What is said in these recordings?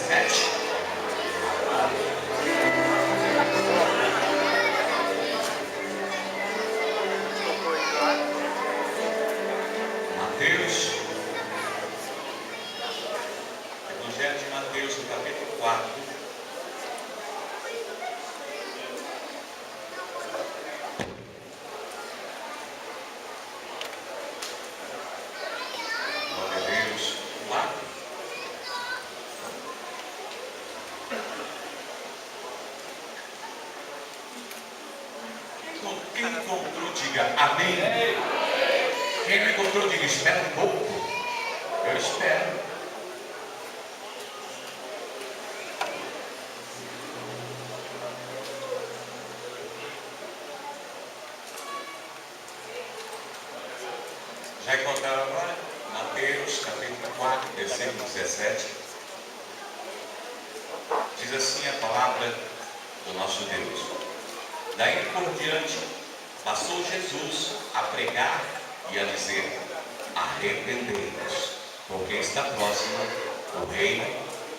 17. Mateus, Evangelho de Mateus, no capítulo 4. Glória a Deus. 4. Quem encontrou, diga amém. Quem não encontrou, diga espera um pouco. Eu espero. Já encontraram agora? Mateus capítulo 4, versículo 17. Diz assim a palavra do nosso Deus. Daí por diante, passou Jesus a pregar e a dizer: arrependei-vos, porque está próximo o reino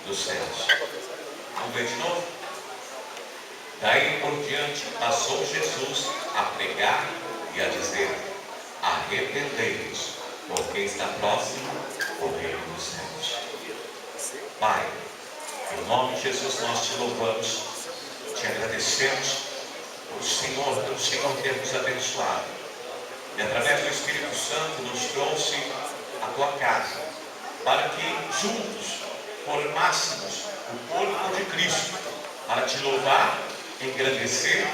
dos céus. Vamos ver de novo? Daí por diante, passou Jesus a pregar e a dizer: arrependei-vos, porque está próximo o reino dos céus. Pai, em nome de Jesus nós te louvamos, te agradecemos pelo Senhor ter nos abençoado e através do Espírito Santo nos trouxe à tua casa, para que juntos formássemos o corpo de Cristo, para te louvar, engrandecer,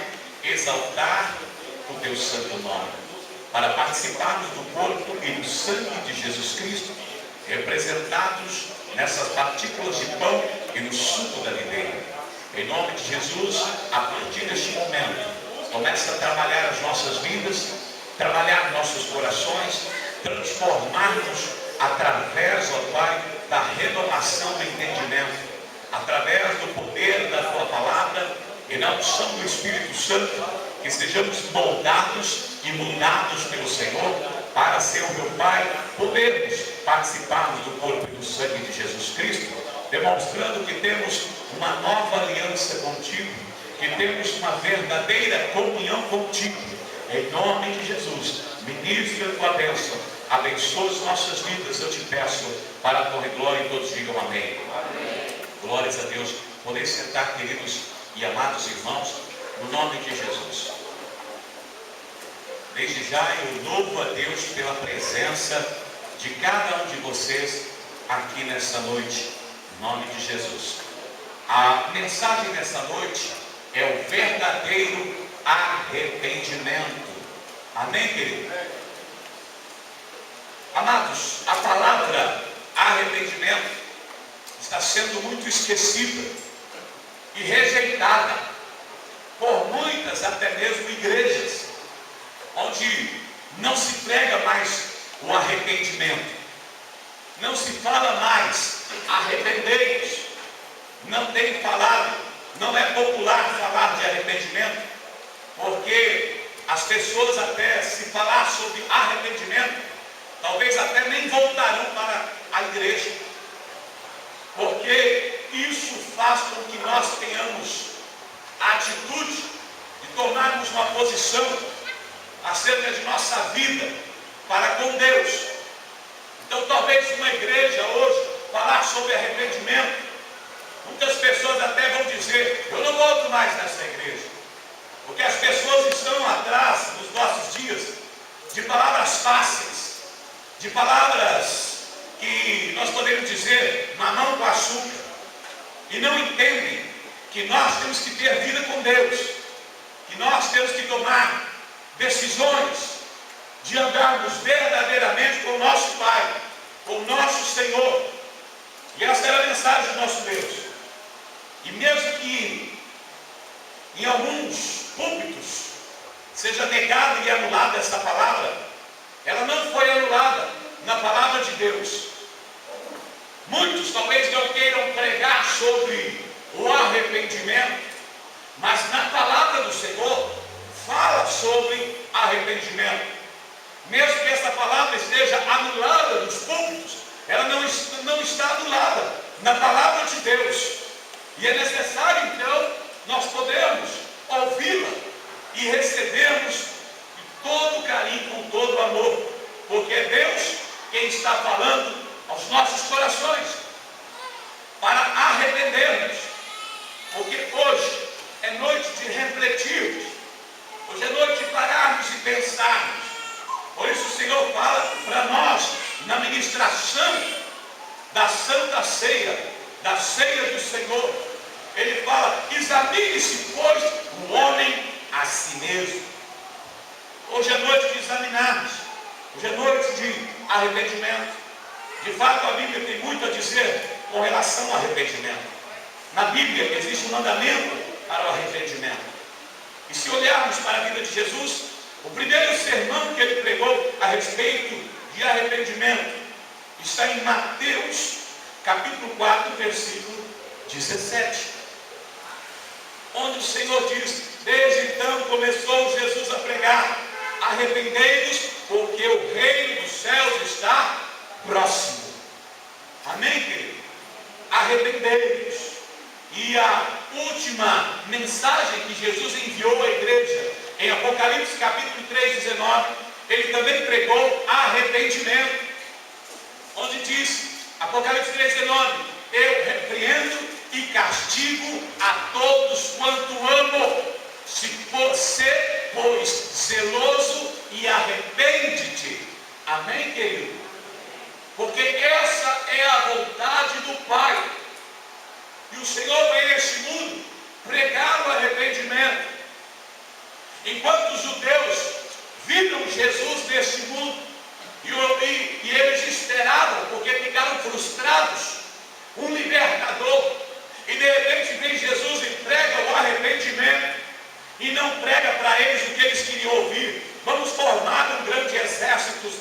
exaltar o teu santo nome, para participarmos do corpo e do sangue de Jesus Cristo, representados nessas partículas de pão e no suco da videira. Em nome de Jesus, a partir deste momento, começa a trabalhar as nossas vidas, trabalhar nossos corações, transformar-nos através, ó Pai, da renovação do entendimento, através do poder da tua palavra e na unção do Espírito Santo, que sejamos moldados e mudados pelo Senhor, para ser o meu Pai, podermos participarmos do corpo e do sangue de Jesus Cristo, demonstrando que temos uma nova aliança contigo, que temos uma verdadeira comunhão contigo. Em nome de Jesus, ministre a tua bênção, abençoa as nossas vidas, eu te peço, para a tua glória, e todos digam amém. Amém. Glórias a Deus. Podem sentar, queridos e amados irmãos, no nome de Jesus. Desde já eu louvo a Deus pela presença de cada um de vocês aqui nessa noite, em nome de Jesus. A mensagem dessa noite é o verdadeiro arrependimento. Amém, querido? Amados, a palavra arrependimento está sendo muito esquecida e rejeitada por muitas, até mesmo igrejas, onde não se prega mais o arrependimento, não se fala mais arrependei-vos, não tem falado, não é popular falar de arrependimento, porque as pessoas, até se falar sobre arrependimento, talvez até nem voltarão para a igreja, porque isso faz com que nós tenhamos a atitude de tomarmos uma posição acerca de nossa vida para com Deus. Então talvez uma igreja hoje falar sobre arrependimento, muitas pessoas até vão dizer: eu não volto mais nessa igreja, porque as pessoas estão atrás, nos nossos dias, de palavras fáceis, de palavras que nós podemos dizer mamão com açúcar, e não entendem que nós temos que ter vida com Deus, que nós temos que tomar decisões de andarmos verdadeiramente com o nosso Pai, com o nosso Senhor. E essa era a mensagem do nosso Deus. E mesmo que em alguns púlpitos seja negada e anulada essa palavra, ela não foi anulada na palavra de Deus. Muitos talvez não queiram pregar sobre o arrependimento, mas na palavra do Senhor fala sobre arrependimento. Mesmo que essa palavra esteja anulada nos púlpitos, ela não está anulada na palavra de Deus. E é necessário, então, nós podermos ouvi-la e recebermos com todo carinho, com todo amor, porque é Deus quem está falando aos nossos corações para arrependermos, porque hoje é noite de refletirmos, hoje é noite de pararmos e pensarmos. Por isso o Senhor fala para nós na ministração da Santa Ceia, da ceia do Senhor. Ele fala: examine-se, pois, o homem a si mesmo. Hoje é noite de examinarmos, hoje é noite de arrependimento. De fato, a Bíblia tem muito a dizer com relação ao arrependimento. Na Bíblia existe um mandamento para o arrependimento. E se olharmos para a vida de Jesus, o primeiro sermão que ele pregou a respeito de arrependimento está em Mateus, capítulo 4, versículo 17. Onde o Senhor diz: desde então começou Jesus a pregar: arrependei-vos, porque o reino dos céus está próximo. Amém, querido? Arrependei-vos. E a última mensagem que Jesus enviou à igreja, em Apocalipse capítulo 3, 19, ele também pregou arrependimento, onde diz, Apocalipse 3, 19: eu repreendo e castigo a todos quanto amo. Se você, pois, zeloso e arrepende-te. Amém, querido? Porque essa é a vontade do Pai. E o Senhor veio neste mundo pregar o arrependimento. Enquanto os judeus viram Jesus neste mundo, e eles esperavam, porque ficaram frustrados, um libertador. E de repente vem Jesus e prega o arrependimento. E não prega para eles o que eles queriam ouvir: vamos formar um grande exército,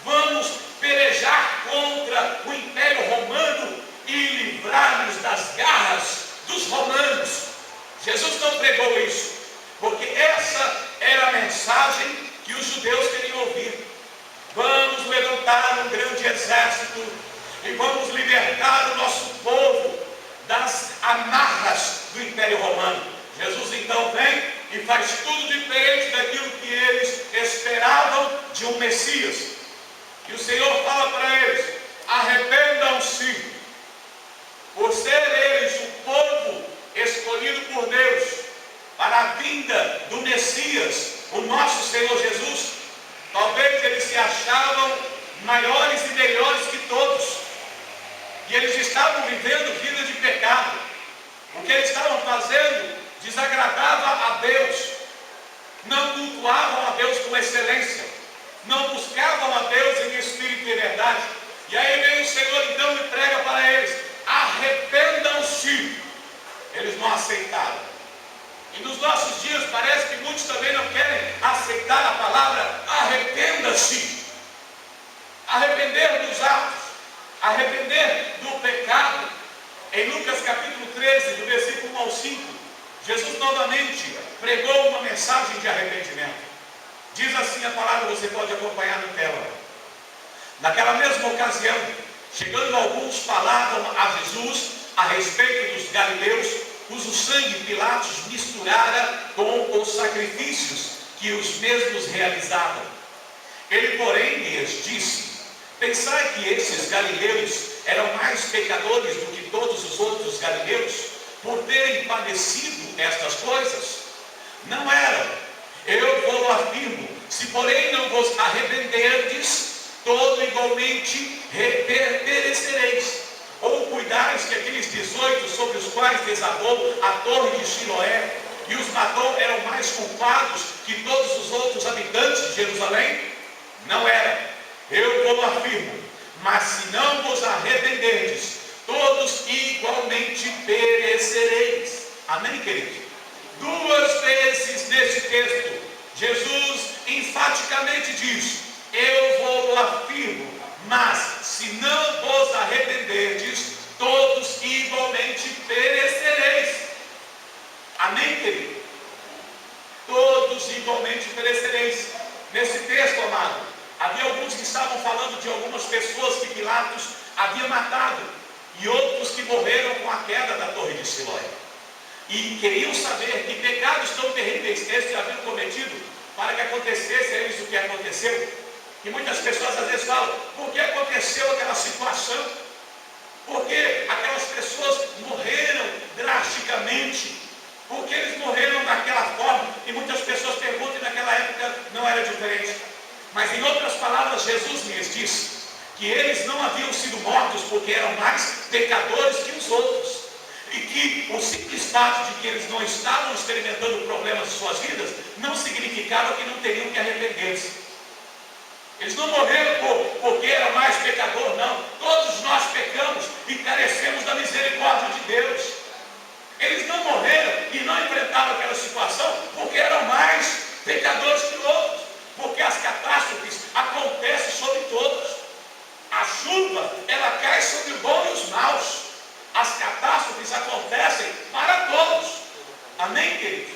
vamos pelejar contra o Império Romano e livrar-nos das garras dos romanos. Jesus não pregou isso, porque essa era a mensagem que os judeus queriam ouvir: vamos levantar um grande exército e vamos libertar o nosso povo das amarras do Império Romano. Jesus então vem e faz tudo diferente daquilo que eles esperavam de um Messias. E o Senhor fala para eles: arrependam-se, por ser eles o povo escolhido por Deus para a vinda do Messias, o nosso Senhor Jesus. Talvez eles se achavam maiores e melhores que todos, e eles estavam vivendo vida de pecado. O que eles estavam fazendo desagradava a Deus, não cultuavam a Deus com excelência, não buscavam a Deus em espírito e verdade. E aí vem o Senhor então e prega para eles: arrependam-se. Eles não aceitaram. E nos nossos dias parece que muitos também não querem aceitar a palavra arrependa-se. Arrepender dos atos, arrepender do pecado. Em Lucas capítulo 13, do versículo 1 ao 5, Jesus novamente pregou uma mensagem de arrependimento. Diz assim a palavra, você pode acompanhar na tela: naquela mesma ocasião, chegando alguns, falavam a Jesus a respeito dos galileus, cujo sangue Pilatos misturara com os sacrifícios que os mesmos realizavam. Ele, porém, lhes disse: pensai que esses galileus eram mais pecadores do que todos os outros galileus, por terem padecido estas coisas? Não eram. Eu vos afirmo: se porém não vos arrependerdes, todo igualmente perecereis. Ou cuidais que aqueles 18 sobre os quais desabou a torre de Siloé e os matou eram mais culpados que todos os outros habitantes de Jerusalém? Não era. Eu vos afirmo: mas se não vos arrependerdes, todos igualmente perecereis. Amém, queridos? Duas vezes nesse texto, Jesus enfaticamente diz: eu vos afirmo, mas se não vos arrependerdes, todos igualmente perecereis. Amém, querido? Todos igualmente perecereis. Nesse texto, amado, havia alguns que estavam falando de algumas pessoas que Pilatos havia matado. e outros que morreram com a queda da Torre de Siloé. E queriam saber que pecados tão terríveis estes haviam cometido para que acontecesse a eles o que aconteceu. E muitas pessoas às vezes falam: por que aconteceu aquela situação? Porque aquelas pessoas morreram drasticamente, porque eles morreram daquela forma. E muitas pessoas perguntam, e naquela época não era diferente. Mas em outras palavras, Jesus lhes disse que eles não haviam sido mortos porque eram mais pecadores que os outros, e que o simples fato de que eles não estavam experimentando problemas em suas vidas não significava que não teriam que arrepender-se. Eles não morreram porque era mais pecador, não. Todos nós pecamos e carecemos da misericórdia de Deus. Eles não morreram e não enfrentaram aquela situação porque eram mais pecadores que outros, porque as catástrofes acontecem sobre todos. A chuva, ela cai sobre o bom e os maus. As catástrofes acontecem para todos. Amém, querido?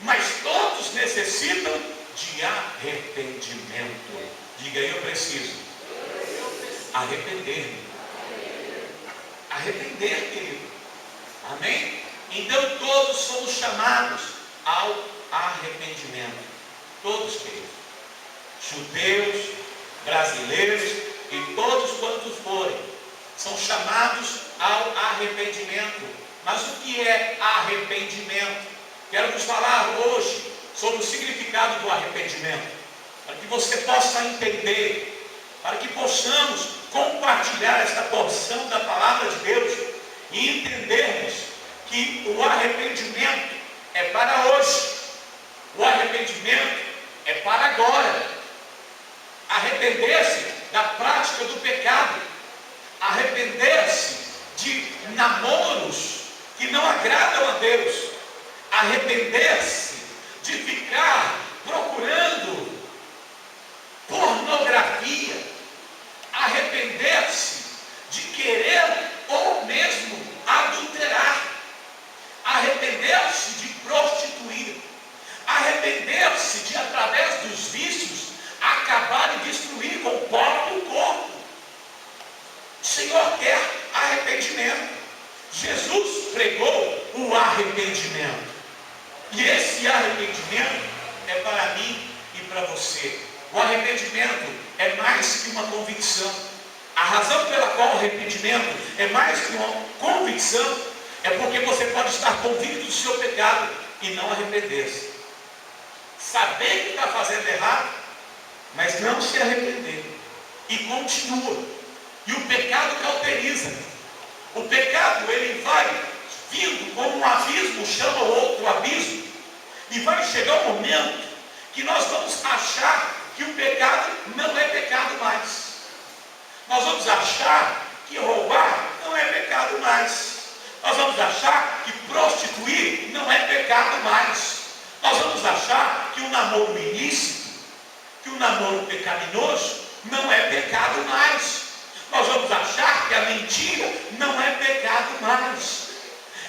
Mas todos necessitam de arrependimento. Diga aí: eu preciso arrepender-me. Arrepender, querido. Amém? Então todos somos chamados ao arrependimento. Todos, querido. Judeus, brasileiros e todos quantos forem, são chamados ao arrependimento. Mas o que é arrependimento? Quero vos falar hoje sobre o significado do arrependimento, para que você possa entender, para que possamos compartilhar esta porção da palavra de Deus e entendermos que o arrependimento é para hoje, o arrependimento é para agora. Arrepender-se da prática do pecado, arrepender-se de namoros que não agradam a Deus, arrepender-se de ficar procurando pornografia, arrepender-se de querer ou mesmo adulterar, arrepender-se de prostituir, arrepender-se de, através dos vícios, acabar e destruir com o próprio corpo. O Senhor quer arrependimento. Jesus pregou o arrependimento. E esse arrependimento é para mim e para você. O arrependimento é mais que uma convicção. A razão pela qual o arrependimento é mais que uma convicção é porque você pode estar convicto do seu pecado e não arrepender-se. Saber que está fazendo errado, mas não se arrepender. E continua. E o pecado cauteriza. O pecado, ele vai vindo como um abismo chama o outro abismo. E vai chegar um momento que nós vamos achar que o pecado não é pecado mais. Nós vamos achar que roubar não é pecado mais. Nós vamos achar que prostituir não é pecado mais. Nós vamos achar que o namoro ilícito, que o namoro pecaminoso não é pecado mais. Nós vamos achar que a mentira não é pecado mais.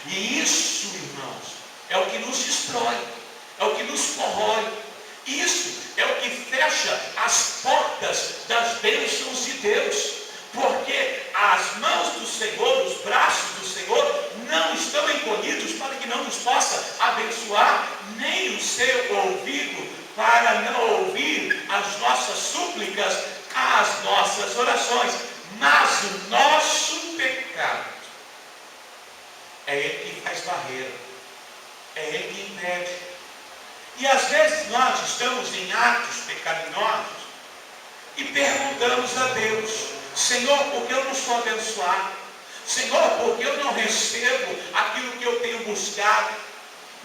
E isso, irmãos, é o que nos destrói, é o que nos corrói. Isso é o que fecha as portas das bênçãos de Deus, porque as mãos do Senhor, os braços do Senhor não estão encolhidos para que não nos possa abençoar, nem o seu ouvido para não ouvir as nossas súplicas, as nossas orações. Mas o nosso pecado é ele que faz barreira, é ele que impede. E às vezes nós estamos em atos pecaminosos e perguntamos a Deus: Senhor, por que eu não sou abençoado? Senhor, por que eu não recebo aquilo que eu tenho buscado?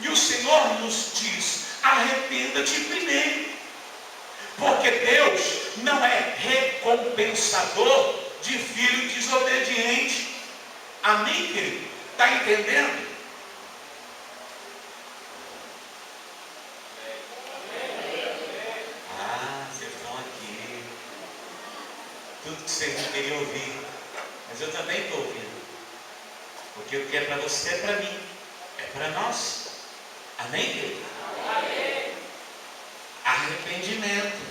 E o Senhor nos diz: arrependa-te primeiro, porque Deus não é recompensador de filho desobediente. Amém, querido? Está entendendo? Vocês estão aqui. Tudo que vocês não queriam ouvir, mas eu também estou ouvindo. Porque o que é para você é para mim, é para nós. Amém, querido? Amém. Arrependimento.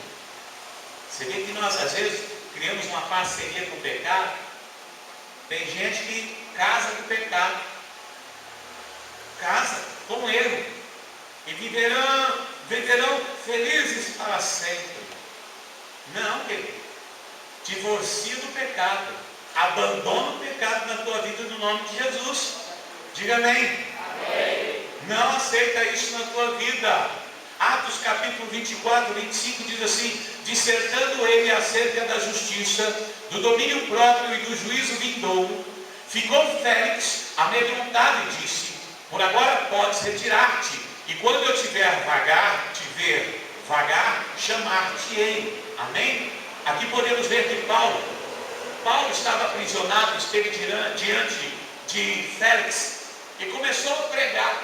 Você vê que nós às vezes criamos uma parceria com o pecado Tem gente que casa com pecado, casa com erro, e viverão felizes para sempre. Não, querido. Divorcia do pecado. Abandona o pecado na tua vida no nome de Jesus. Diga amém. Amém. Não aceita isso na tua vida. Atos capítulo 24, 25 diz assim: dissertando ele acerca da justiça, do domínio próprio e do juízo vindouro, ficou Félix amedrontado e disse: por agora podes retirar-te, e quando eu te ver vagar, chamar-te-ei. Amém? Aqui podemos ver que Paulo estava aprisionado, esteve diante de Félix e começou a pregar,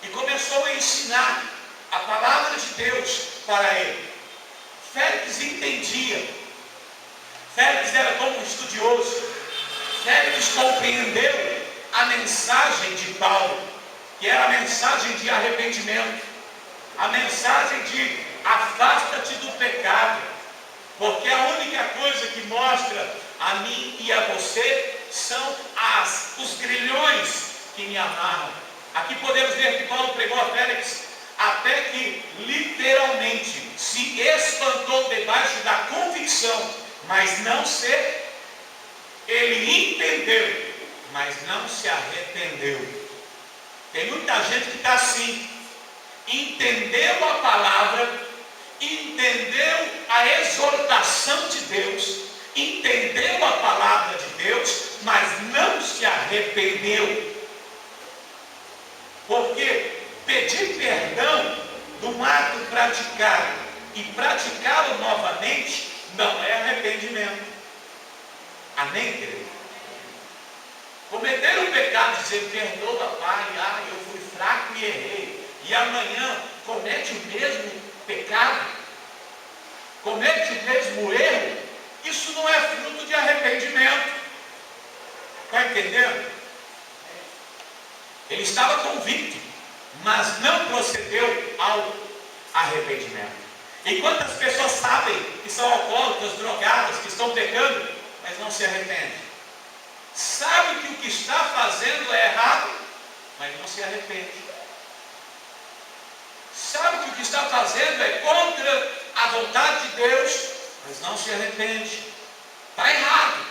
e começou a ensinar a palavra de Deus para ele. Félix entendia, Félix era como um estudioso, Félix compreendeu a mensagem de Paulo, que era a mensagem de arrependimento, a mensagem de afasta-te do pecado, porque a única coisa que mostra a mim e a você são os grilhões que me amarram. Aqui podemos ver que Paulo pregou a Félix até que literalmente se espantou debaixo da convicção, mas não se, ele entendeu, mas não se arrependeu. Tem muita gente que está assim, entendeu a palavra, entendeu a exortação de Deus, entendeu a palavra de Deus, mas não se arrependeu. Porque pedir perdão de um ato praticado e praticá-lo novamente não é arrependimento. Amém, querido? Cometer um pecado, dizer perdoa, pai, eu fui fraco e errei, e amanhã comete o mesmo pecado, comete o mesmo erro, isso não é fruto de arrependimento. Está entendendo? Ele estava convicto, mas não procedeu ao arrependimento. E quantas pessoas sabem que são alcoólatras, drogadas, que estão pecando, mas não se arrependem? Sabe que o que está fazendo é errado, mas não se arrepende. Sabe que o que está fazendo é contra a vontade de Deus, mas não se arrepende. Está errado,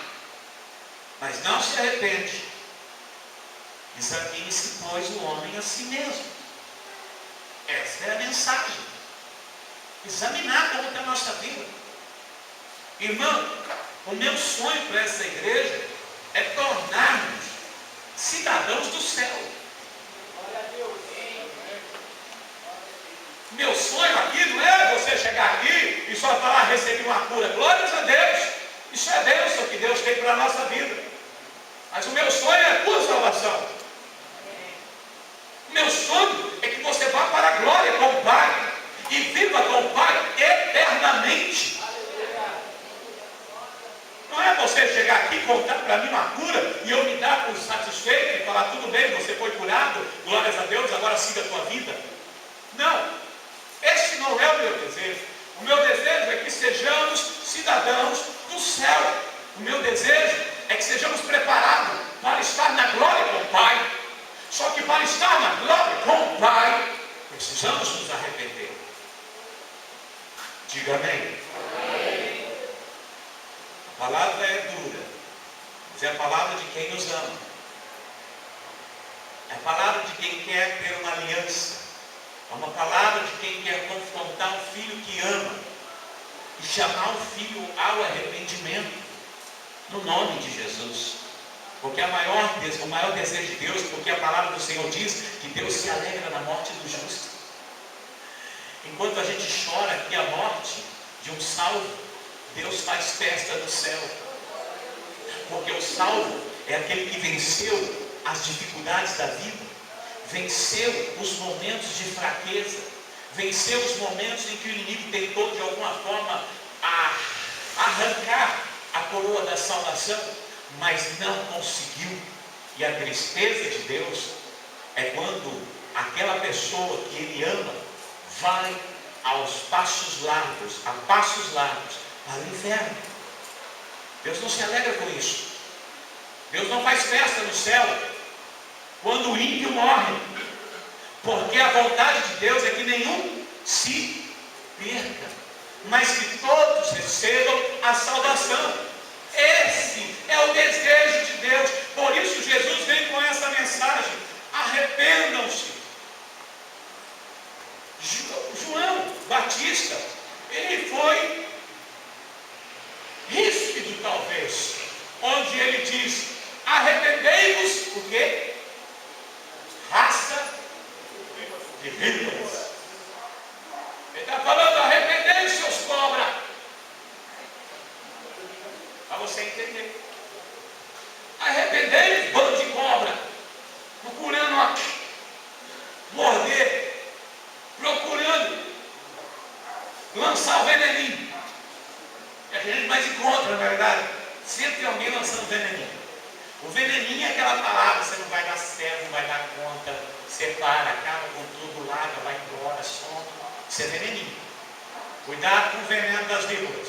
mas não se arrepende. Examine-se, pois, o homem a si mesmo. Essa é a mensagem. Examinar como está a nossa vida. Irmão, o meu sonho para essa igreja é tornarmos cidadãos do céu. Meu sonho aqui não é você chegar aqui e só falar, receber uma cura. Glórias a Deus. Isso é bênção que Deus tem para a nossa vida. Mas o meu sonho é a tua salvação. Meu sonho é que você vá para a glória com o Pai e viva com o Pai eternamente. Não é você chegar aqui e contar para mim uma cura e eu me dar por satisfeito e falar, tudo bem, você foi curado, glórias a Deus, agora siga a tua vida. Não, esse não é o meu desejo. O meu desejo é que sejamos cidadãos do céu. O meu desejo é que sejamos preparados para estar na glória com o Pai. Só que para estar na glória com o Pai, precisamos nos arrepender. Diga amém. Amém. A palavra é dura, mas é a palavra de quem nos ama. É a palavra de quem quer ter uma aliança. É uma palavra de quem quer confrontar um filho que ama e chamar o filho ao arrependimento no nome de Jesus. Porque o maior desejo de Deus, porque a palavra do Senhor diz que Deus se alegra na morte do justo. Enquanto a gente chora aqui a morte de um salvo, Deus faz festa no céu. Porque o salvo é aquele que venceu as dificuldades da vida, venceu os momentos de fraqueza, venceu os momentos em que o inimigo tentou de alguma forma arrancar a coroa da salvação, mas não conseguiu. E a tristeza de Deus é quando aquela pessoa que Ele ama vai a passos largos para o inferno. Deus não se alegra com isso. Deus não faz festa no céu quando o ímpio morre, porque a vontade de Deus é que nenhum se perca, mas que todos recebam a salvação. Esse é o desejo de Deus. Por isso Jesus vem com essa mensagem: arrependam-se. João Batista, ele foi ríspido talvez, onde ele diz: arrependei-vos, o quê? Raça de víboras. Ele está falando: arrependei-vos, seus cobras. Para você entender. Arrependei-vos, bando de cobra, procurando morder, procurando lançar o veneninho. É que a gente mais encontra, na verdade. Sempre tem alguém lançando veneninho. O veneninho é aquela palavra: você não vai dar certo, não vai dar conta, separa, acaba com tudo, larga, vai embora, some. Isso é veneninho. Cuidado com o veneno das víboras.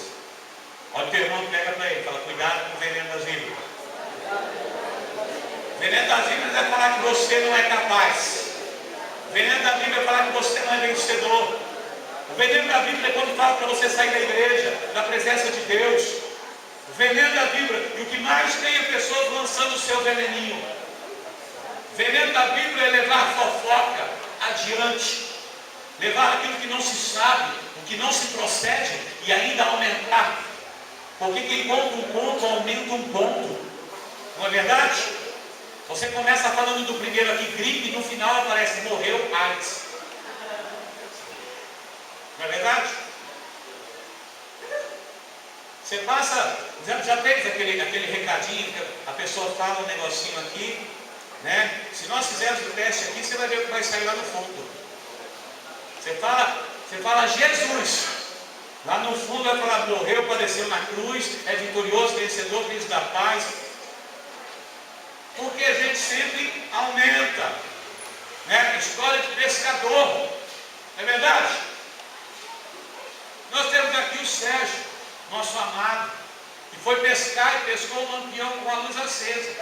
Olha o teu irmão, pega para ele, fala: cuidado com o veneno das víboras. O veneno das víboras é falar que você não é capaz. O veneno da Bíblia é falar que você não é vencedor. O veneno da Bíblia é quando fala para você sair da igreja, da presença de Deus. O veneno da Bíblia, e o que mais tem é pessoas lançando o seu veneninho. O veneno da Bíblia é levar fofoca adiante, levar aquilo que não se sabe, o que não se procede, e ainda aumentar. Porque quem conta um ponto, aumenta um ponto. Não é verdade? Você começa falando do primeiro aqui, gripe, e no final aparece: morreu AIDS. Não é verdade? Você passa, já fez aquele recadinho, que a pessoa fala um negocinho aqui, né? Se nós fizermos o teste aqui, você vai ver o que vai sair lá no fundo. Você fala Jesus. Lá no fundo vai falar: morreu, padeceu na cruz, é vitorioso, vencedor, príncipe da paz. Porque a gente sempre aumenta, né? História de pescador, não é verdade? Nós temos aqui o Sérgio, nosso amado, que foi pescar e pescou um lampião com a luz acesa.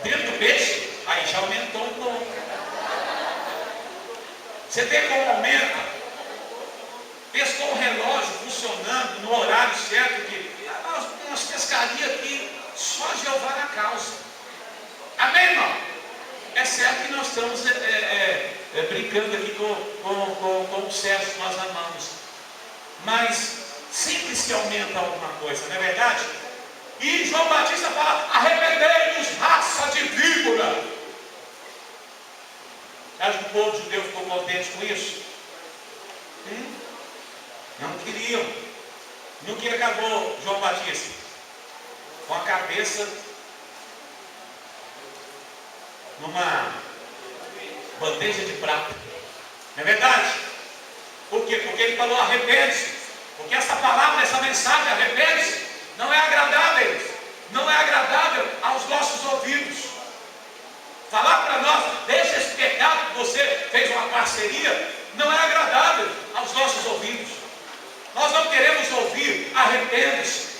Dentro do peixe, aí já aumentou um pouco. Você vê como aumenta. Pescou um relógio funcionando no horário certo, que nós pescarias aqui, só Jeová na causa. Amém, irmão? É certo que nós estamos brincando aqui com o Sérgio, que nós amamos. Mas sempre se aumenta alguma coisa, não é verdade? E João Batista fala: arrependei-vos, raça de víbora. Acho que o povo judeu ficou contente com isso? Não queriam. No que acabou João Batista? Com a cabeça numa bandeja de prata. Não é verdade? Por quê? Porque ele falou: arrepende-se. Porque essa palavra, essa mensagem, arrepende-se, não é agradável. Não é agradável aos nossos ouvidos. Falar para nós: deixa esse pecado que você fez uma parceria, não é agradável aos nossos ouvidos. Nós não queremos ouvir: arrepende-se.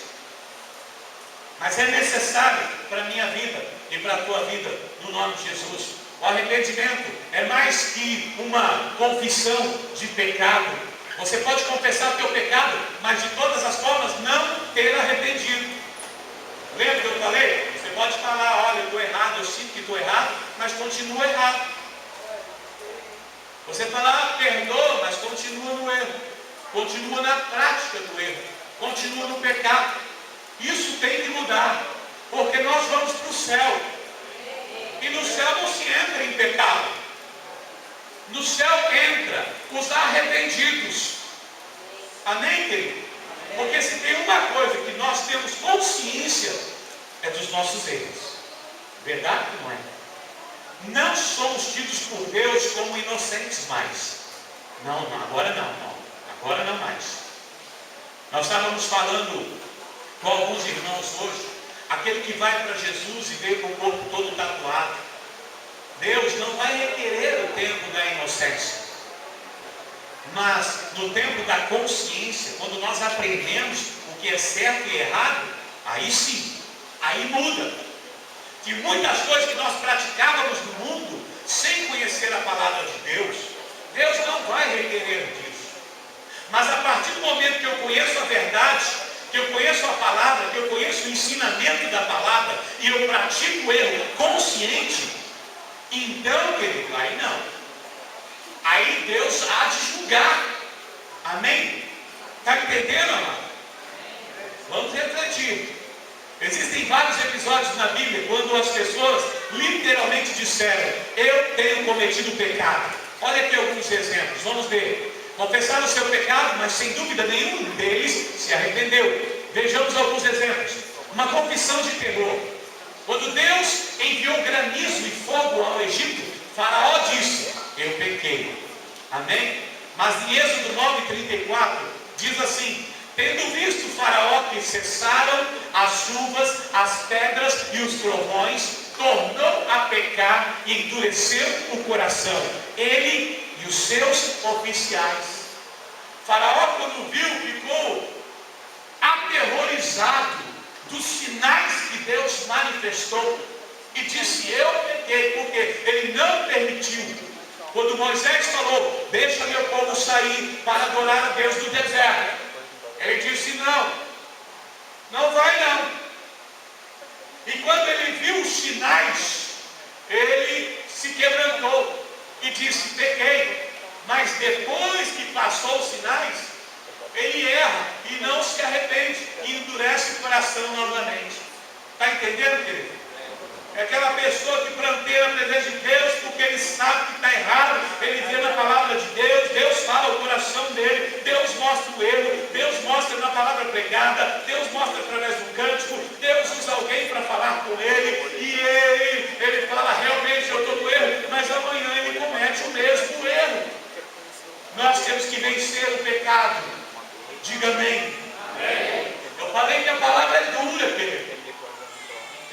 Mas é necessário para a minha vida e para a tua vida, no nome de Jesus. O arrependimento é mais que uma confissão de pecado. Você pode confessar o teu pecado, mas de todas as formas não ter arrependido. Lembra que eu falei? Você pode falar: olha, eu estou errado, eu sinto que estou errado, mas continua errado. Você fala: perdoa, mas continua no erro, continua na prática do erro, continua no pecado. Isso tem que mudar, porque nós vamos para o céu, e no céu não se entra em pecado. No céu entra os arrependidos. Amém, querido? Porque se tem uma coisa que nós temos consciência, é dos nossos erros. Verdade que não é? Não somos tidos por Deus como inocentes mais. Não, agora não. Agora não mais. Nós estávamos falando com alguns irmãos hoje, aquele que vai para Jesus e veio com o corpo todo tatuado. Deus não vai requerer o tempo da inocência, mas no tempo da consciência, quando nós aprendemos o que é certo e errado, aí sim, aí muda. Que muitas coisas que nós praticávamos no mundo, sem conhecer a palavra de Deus, Deus não vai requerer disso. Mas a partir do momento que eu conheço a verdade, que eu conheço a palavra, que eu conheço o ensinamento da palavra, e eu pratico o erro consciente, então, querido, aí não. Aí Deus há de julgar. Amém? Está entendendo, amado? Vamos refletir. Existem vários episódios na Bíblia quando as pessoas literalmente disseram: eu tenho cometido pecado. Olha aqui alguns exemplos, vamos ver. Confessaram o seu pecado, mas sem dúvida nenhum deles se arrependeu. Vejamos alguns exemplos. Uma confissão de terror. Quando Deus enviou granizo e fogo ao Egito, Faraó disse: eu pequei. Amém? Mas em Êxodo 9:34 diz assim: tendo visto Faraó que cessaram as chuvas, as pedras e os trovões, tornou a pecar e endureceu o coração, ele e os seus oficiais. Faraó, quando viu, ficou aterrorizado dos sinais que Deus manifestou e disse: eu pequei, porque ele não permitiu. Quando Moisés falou: deixa meu povo sair para adorar a Deus no deserto, ele disse: não vai não. E quando ele viu os sinais, ele se quebrantou e disse: pequei. Mas depois que passou os sinais, ele erra e não se arrepende e endurece o coração novamente. Está entendendo, querido? É aquela pessoa que pranteia a presença de Deus porque ele sabe que está errado, ele vê na palavra de Deus, Deus fala ao coração dele, Deus mostra o erro, Deus mostra na palavra pregada, Deus mostra através do cântico, Deus usa alguém para falar com ele, e ele fala: realmente eu estou no erro, mas amanhã ele comete o mesmo erro. Nós temos que vencer o pecado. Diga amém. Eu falei que a palavra é dura, querido.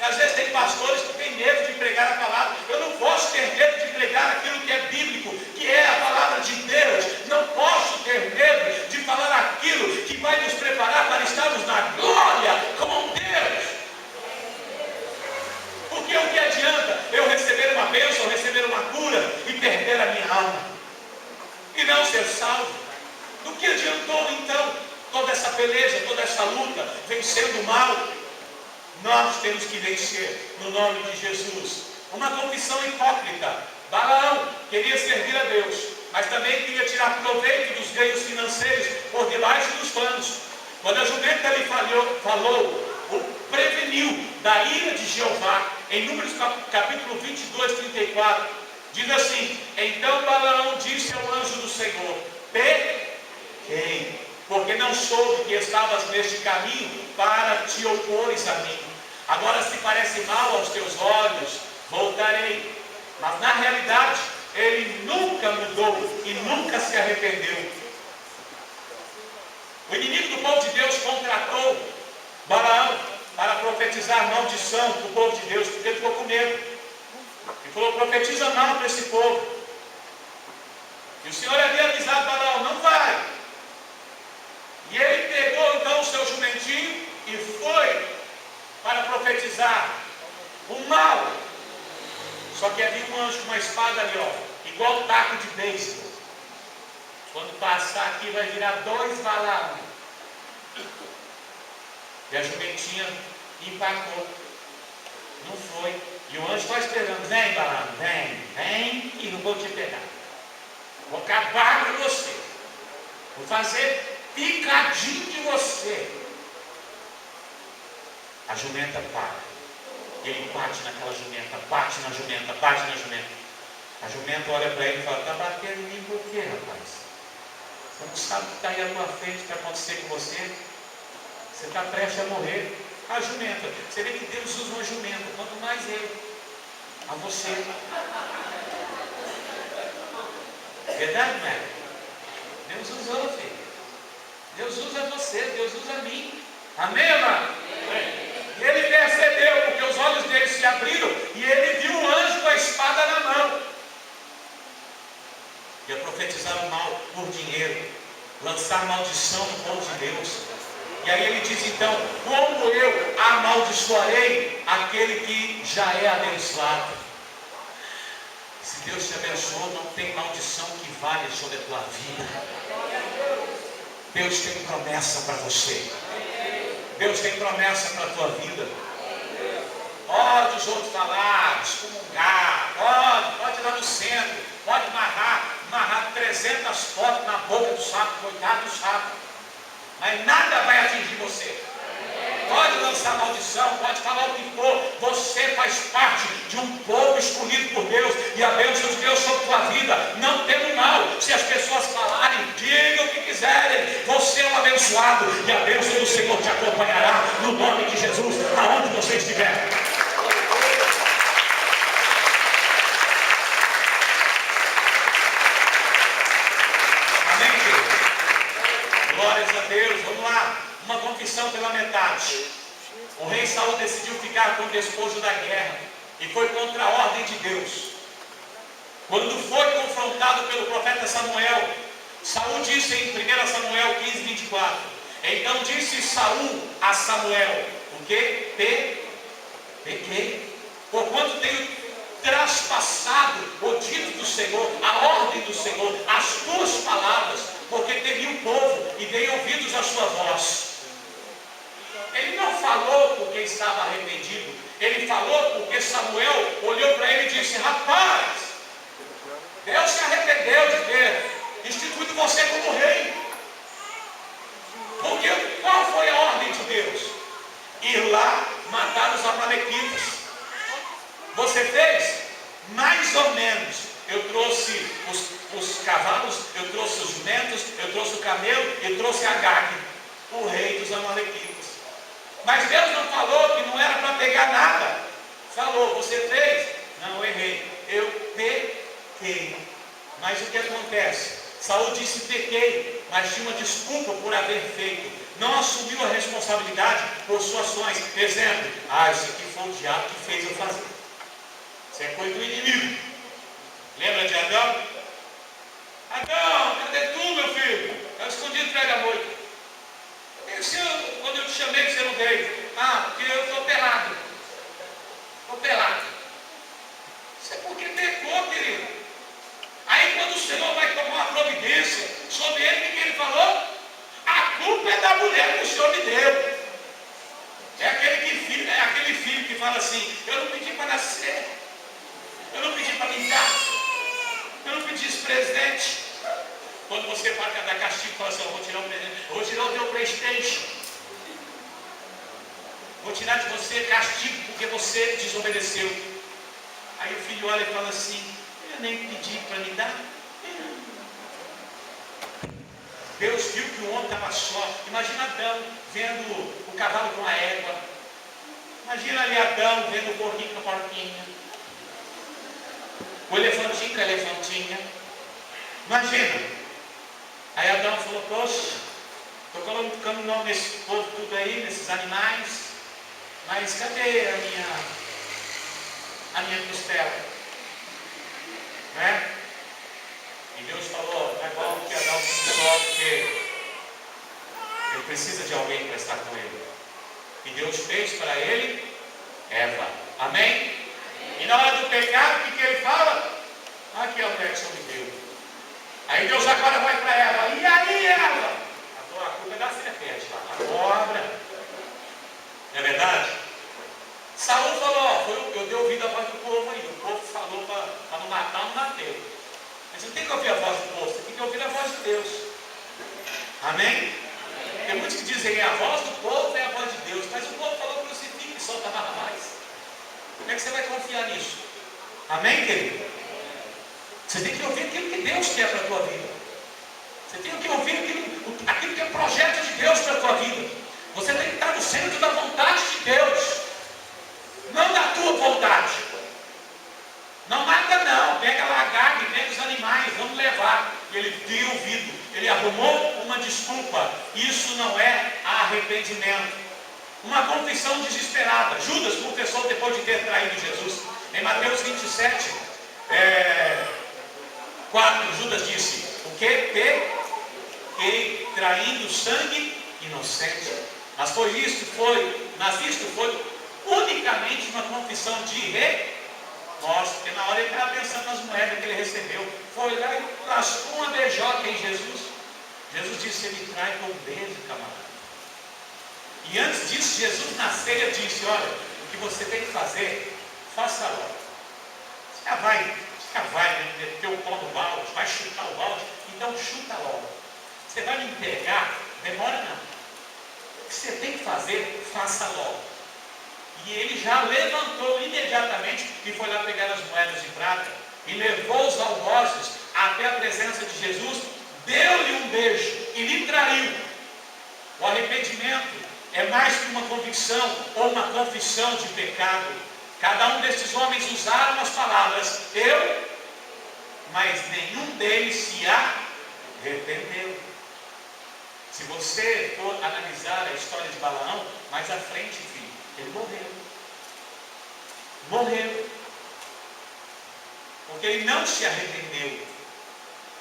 Às vezes tem pastores que têm medo de pregar a palavra. Eu não posso ter medo de pregar aquilo que é bíblico, que é a palavra de Deus. Não posso ter medo de falar aquilo que vai nos preparar para estarmos na glória com Deus. Porque o que adianta eu receber uma bênção, receber uma cura e perder a minha alma e não ser salvo? Do que adiantou então toda essa peleja, toda essa luta, vencendo o mal? Nós temos que vencer no nome de Jesus. Uma confissão hipócrita. Balaão queria servir a Deus, mas também queria tirar proveito dos ganhos financeiros por debaixo dos panos. Quando a jumenta lhe falou, o preveniu da ira de Jeová. Em Números capítulo 22:34 diz assim: então Balaão disse ao anjo do Senhor: pequei, porque não soube que estavas neste caminho para te opores a mim. Agora, se parece mal aos teus olhos, voltarei. Mas na realidade, ele nunca mudou e nunca se arrependeu. O inimigo do povo de Deus contratou Balaão para profetizar maldição para o povo de Deus, porque ele ficou com medo. Ele falou: profetiza mal para esse povo. E o Senhor havia avisado Balaão: não vai. E ele pegou então o seu jumentinho e foi para profetizar o mal. Só que havia um anjo com uma espada ali, ó, igual um taco de beisebol. Quando passar aqui vai virar 2 Balaão. E a jumentinha empacou. Não foi. E o anjo está esperando: vem Balaão, vem e não vou te pegar. Vou acabar com você. Vou fazer picadinho de você. A jumenta para. Ele bate naquela jumenta, bate na jumenta, bate na jumenta. A jumenta olha para ele e fala: está batendo em mim por quê, rapaz? Você não sabe o que está aí à tua frente, o que vai acontecer com você? Você está prestes a morrer. A jumenta, você vê que Deus usa uma jumenta, quanto mais ele, a você. Verdade, não é? Deus usou, filho. Deus usa você, Deus usa mim. Amém, amado? E ele percebeu, porque os olhos dele se abriram e ele viu um anjo com a espada na mão. Ia profetizar o mal por dinheiro, lançar maldição no povo de Deus. E aí ele diz então: como eu amaldiçoarei aquele que já é abençoado? Se Deus te abençoou, não tem maldição que valha sobre a tua vida. Deus tem promessa para você. Deus tem promessa para a tua vida. Pode os outros falar, excomungar, pode ir lá no centro, pode amarrar 300 fotos na boca do sapo, coitado do sapo, mas nada vai atingir você. Pode lançar maldição, pode falar o que for, você faz parte de um povo escolhido por Deus, e a bênção de Deus sobre a tua vida não tem mal. Se as pessoas falarem, digam o que quiserem, você é um abençoado, e a bênção do Senhor te acompanhará, no nome de Jesus, aonde você estiver. Amém, querido? Glórias a Deus. Vamos lá. Uma confissão pela metade. O rei Saul decidiu ficar com o despojo da guerra e foi contra a ordem de Deus. Quando foi confrontado pelo profeta Samuel, Saul disse em 1 Samuel 15, 24: então disse Saul a Samuel: o que? Pequei, porquanto tenho traspassado o dito do Senhor, a ordem do Senhor, as tuas palavras, porque temi o povo e dei ouvidos à sua voz. Ele não falou porque estava arrependido, ele falou porque Samuel olhou para ele e disse: rapaz, Deus se arrependeu de ter instituído você como rei. Porque qual foi a ordem de Deus? Ir lá matar os amalequitas. Você fez? Mais ou menos. Eu trouxe os cavalos, eu trouxe os jumentos, eu trouxe o camelo, eu trouxe Agag, o rei dos amalequitas. Mas Deus não falou que não era para pegar nada. Falou: você fez? Não, errei. Eu pequei. Mas o que acontece? Saul disse: pequei, mas tinha uma desculpa por haver feito. Não assumiu a responsabilidade por suas ações. Exemplo: isso aqui foi o diabo que fez eu fazer. Isso é coisa do inimigo. Lembra de Adão? Adão, cadê tu, meu filho? Eu escondi atrás da moita. Quando eu te chamei, você não veio. Porque eu estou pelado. Estou pelado. Isso é porque pecou, querido. Aí quando o Senhor vai tomar uma providência sobre ele, o que ele falou? A culpa é da mulher que o Senhor me deu. É aquele filho que fala assim: eu não pedi para nascer, eu não pedi para me dar, eu não pedi esse presente. Quando você vai dar castigo, fala assim: eu vou tirar um presente, eu vou tirar o teu PlayStation, vou tirar de você castigo porque você desobedeceu. Aí o filho olha e fala assim: eu nem pedi para me dar. Deus viu que o homem estava só. Imagina Adão vendo o cavalo com a égua. Imagina ali Adão vendo o porquinho com a porquinha, o elefantinho com a elefantinha. Imagina. Aí Adão falou: poxa, estou colocando nome nesse povo tudo aí, nesses animais, mas cadê a minha costela? Né? E Deus falou: não é bom que Adão fique só, porque ele precisa de alguém para estar com ele. E Deus fez para ele Eva. Amém? E na hora do pecado, o que ele fala? Aqui é o mulher que o Senhor me deu. Aí Deus agora vai para Eva: e aí, Eva? A culpa é da serpente, a cobra. Não é verdade? Saul falou: eu dei ouvido à voz do povo aí. O povo falou para não matar, não matei. Mas você não tem que ouvir a voz do povo, você tem que ouvir a voz de Deus. Amém? Tem muitos que dizem: a voz do povo é a voz de Deus. Mas o povo falou: crucifique e solta mais. Como é que você vai confiar nisso? Amém, querido? Você tem que ouvir aquilo que Deus quer para a tua vida. Você tem que ouvir aquilo que é projeto de Deus para a tua vida. Você tem que estar no centro da vontade de Deus, não da tua vontade. Não mata não, pega lá Agag, pega os animais, vamos levar. Ele deu ouvido, ele arrumou uma desculpa. Isso não é arrependimento. Uma confissão desesperada. Judas confessou depois de ter traído Jesus. Em Mateus 27, 4, Judas disse: o que? Pequei, traindo sangue inocente. Mas isto foi unicamente uma confissão de remorso, porque na hora ele estava pensando nas moedas que ele recebeu. Foi lá e lascou uma beijoca em Jesus. Jesus disse: ele trai com um beijo, camarada. E antes disso, Jesus na ceia disse: olha, o que você tem que fazer, faça logo. Você já vai meter o pão no balde, vai chutar o balde, então chuta logo. Você vai me entregar, demora não. O que você tem que fazer, faça logo. E ele já levantou imediatamente e foi lá pegar as moedas de prata e levou os algozes até a presença de Jesus, deu-lhe um beijo e lhe traiu. O arrependimento é mais que uma convicção ou uma confissão de pecado. Cada um destes homens usaram as palavras eu, mas nenhum deles se arrependeu. Se você for analisar a história de Balaão, mais à frente, filho, ele morreu. Morreu. Porque ele não se arrependeu.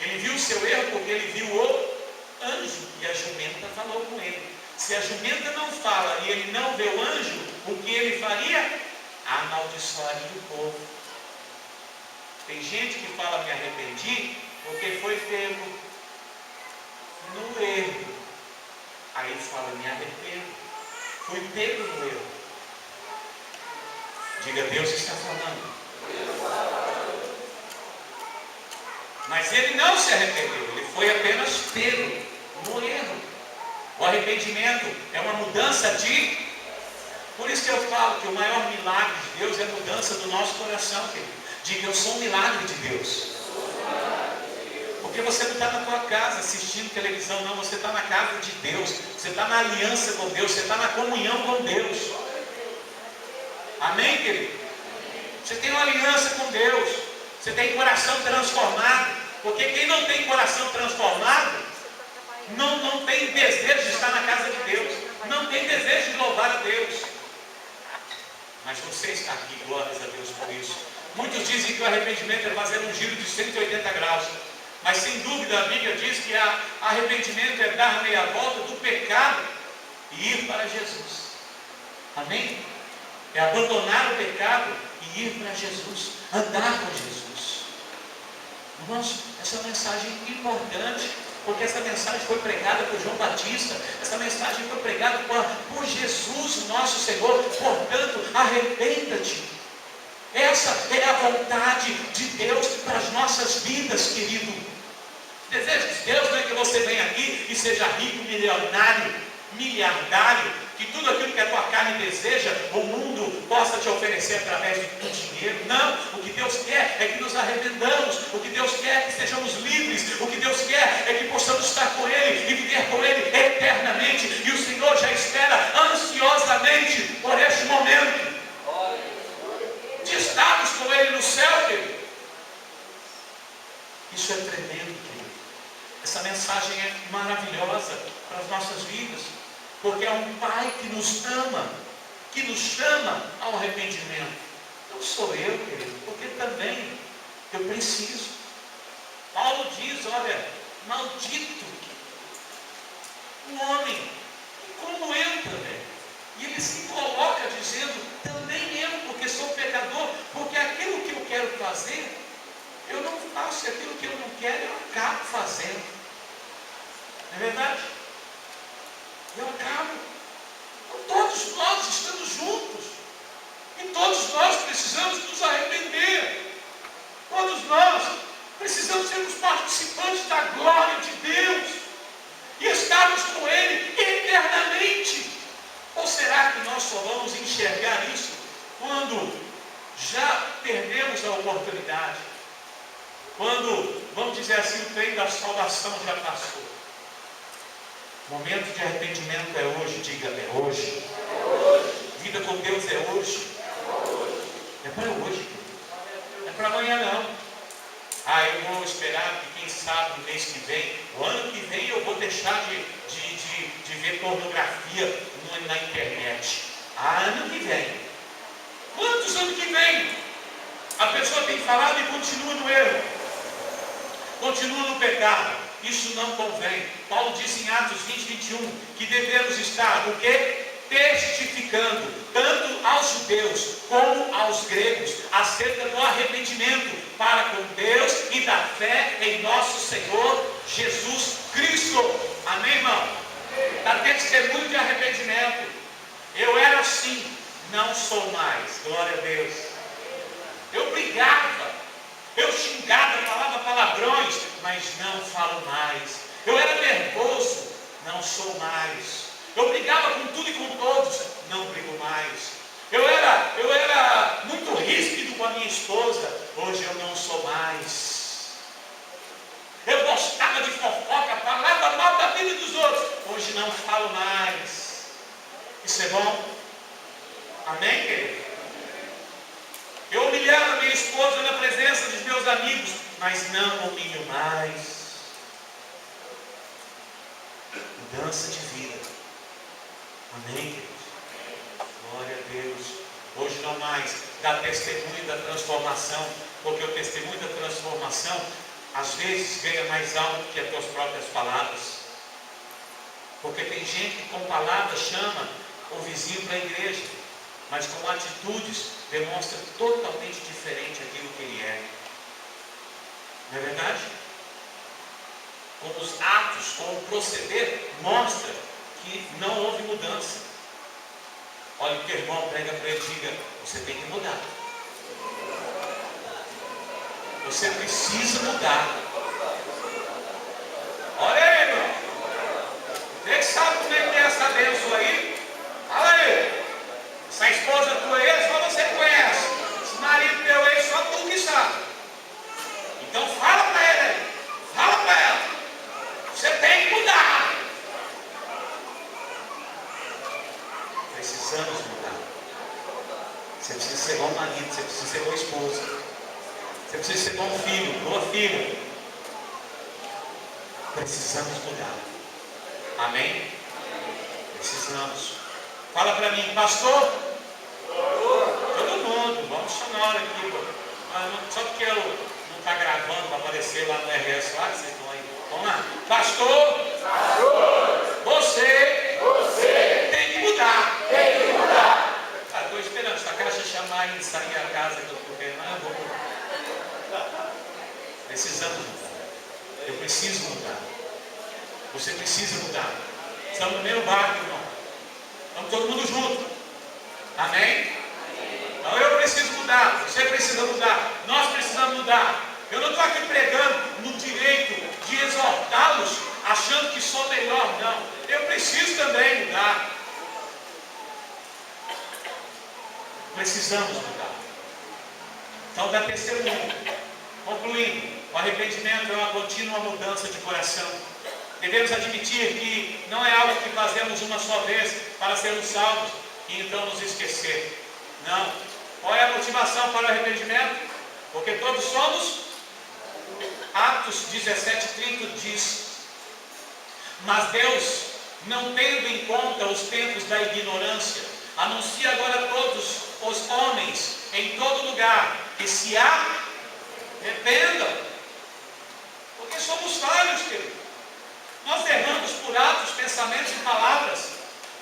Ele viu o seu erro porque ele viu o anjo e a jumenta falou com ele. Se a jumenta não fala e ele não vê o anjo, o que ele faria? Amaldiçoaria o povo. Tem gente que fala me arrependi porque foi pego no erro. Aí ele fala me arrependo. Fui pego no erro. Diga, Deus está falando. Mas ele não se arrependeu. Ele foi apenas pego no erro. O arrependimento é uma mudança de... Por isso que eu falo que o maior milagre de Deus é a mudança do nosso coração, querido. Diga, eu sou um milagre de Deus. Porque você não está na tua casa assistindo televisão, não. Você está na casa de Deus. Você está na aliança com Deus. Você está na comunhão com Deus. Amém, querido? Você tem uma aliança com Deus. Você tem coração transformado. Porque quem não tem coração transformado não tem desejo de estar na casa de Deus, não tem desejo de louvar a Deus. Mas você está aqui, glórias a Deus por isso. Muitos dizem que o arrependimento é fazer um giro de 180 graus, mas sem dúvida a Bíblia diz que arrependimento é dar meia volta do pecado e ir para Jesus. Amém? É abandonar o pecado e ir para Jesus, andar com Jesus. Irmãos, essa é uma mensagem importante, porque essa mensagem foi pregada por João Batista, essa mensagem foi pregada por Jesus, o nosso Senhor. Portanto, arrependa-te. Essa é a vontade de Deus para as nossas vidas, querido. O desejo de Deus não é que você venha aqui e seja rico, milionário, miliardário, que tudo aquilo que a tua carne deseja, o mundo possa te oferecer através do dinheiro. Não, o que Deus quer é que nos arrependamos, o que Deus quer é que sejamos livres, o que Deus quer é que possamos estar com Ele e viver com Ele eternamente. E o Senhor já espera ansiosamente por este momento de estarmos com Ele no céu, querido. Isso é tremendo, querido. Essa mensagem é maravilhosa para as nossas vidas. Porque é um Pai que nos ama, que nos chama ao arrependimento. Não sou eu, querido, porque também eu preciso. Paulo diz, olha, maldito o homem, como eu também. E ele se coloca dizendo, também eu, porque sou pecador, porque aquilo que eu quero fazer, eu não faço, aquilo que eu não quero, eu acabo fazendo. Não é verdade? Eu acabo. Então, todos nós estamos juntos. E todos nós precisamos nos arrepender. Todos nós precisamos sermos participantes da glória de Deus. E estarmos com Ele eternamente. Ou será que nós só vamos enxergar isso quando já perdemos a oportunidade? Quando, vamos dizer assim, o trem da salvação já passou. O momento de arrependimento é hoje, diga, é hoje. Vida com Deus é hoje. É para hoje. Não é para amanhã não. Eu vou esperar que quem sabe no mês que vem, o ano que vem eu vou deixar de ver pornografia na internet. Ano que vem. Quantos anos que vem? A pessoa tem falado e continua no erro. Continua no pecado. isso não convém. Paulo disse em Atos 20, 21, que devemos estar, o quê? Testificando, tanto aos judeus como aos gregos, acerca do arrependimento para com Deus e da fé em nosso Senhor Jesus Cristo. Amém, irmão? Dá testemunho de arrependimento. Eu era assim, não sou mais. Glória a Deus. Eu brigava, eu xingava, falava palavrões, mas não falo mais. Eu era nervoso, não sou mais. Eu brigava com tudo e com todos, não brigo mais. Eu era muito ríspido com a minha esposa, hoje eu não sou mais. Eu gostava de fofoca, falava mal da vida dos outros, hoje não falo mais. Isso é bom? Amém, querido? Eu humilhava minha esposa na presença dos meus amigos, mas não humilho mais. Mudança de vida. Amém, queridos? Glória a Deus. Hoje não mais dá testemunho da transformação, porque o testemunho da transformação às vezes ganha mais alto que as tuas próprias palavras. Porque tem gente que com palavras chama o vizinho para a igreja, mas com atitudes demonstra totalmente diferente aquilo que ele é. Não é verdade? Com os atos, com o proceder, mostra que não houve mudança. Olha o que o irmão prega para ele, diga, você tem que mudar. Você precisa mudar. Olha aí, irmão. Você sabe como é que é essa bênção aí? Fala aí. Essa esposa tua aí, só você conhece. Esse marido teu aí, só tu que sabe. Então fala para ele aí. Fala para ela. Você tem que mudar. Precisamos mudar. Você precisa ser bom marido, você precisa ser boa esposa. Você precisa ser bom filho, boa filha. Precisamos mudar. Amém? Precisamos. Fala para mim, pastor. Todo mundo, vamos chamar aqui, pô. Só porque eu não está gravando para aparecer lá no RS lá, vocês estão aí. Vamos lá. Pastor, você tem que mudar. Estou esperando essa caixa chamar e sair a casa que eu estou querendo. Não, eu vou mudar. Precisamos mudar. Eu preciso mudar. Você precisa mudar. Estamos no mesmo barco, irmão. Estamos todo mundo junto. Amém? Então eu preciso mudar. Você precisa mudar. Nós precisamos mudar. Eu não estou aqui pregando no direito de exortá-los, achando que sou melhor, não. Eu preciso também mudar. Precisamos mudar. Então dá testemunho. Concluindo, o arrependimento é uma contínua mudança de coração. Devemos admitir que não é algo que fazemos uma só vez para sermos salvos e então nos esquecer. Não. Qual é a motivação para o arrependimento? Porque todos somos. Atos 17:30 diz: mas Deus, não tendo em conta os tempos da ignorância, anuncia agora a todos os homens em todo lugar que se arrependam. Porque somos falhos, querido. Nós erramos por atos, pensamentos e palavras.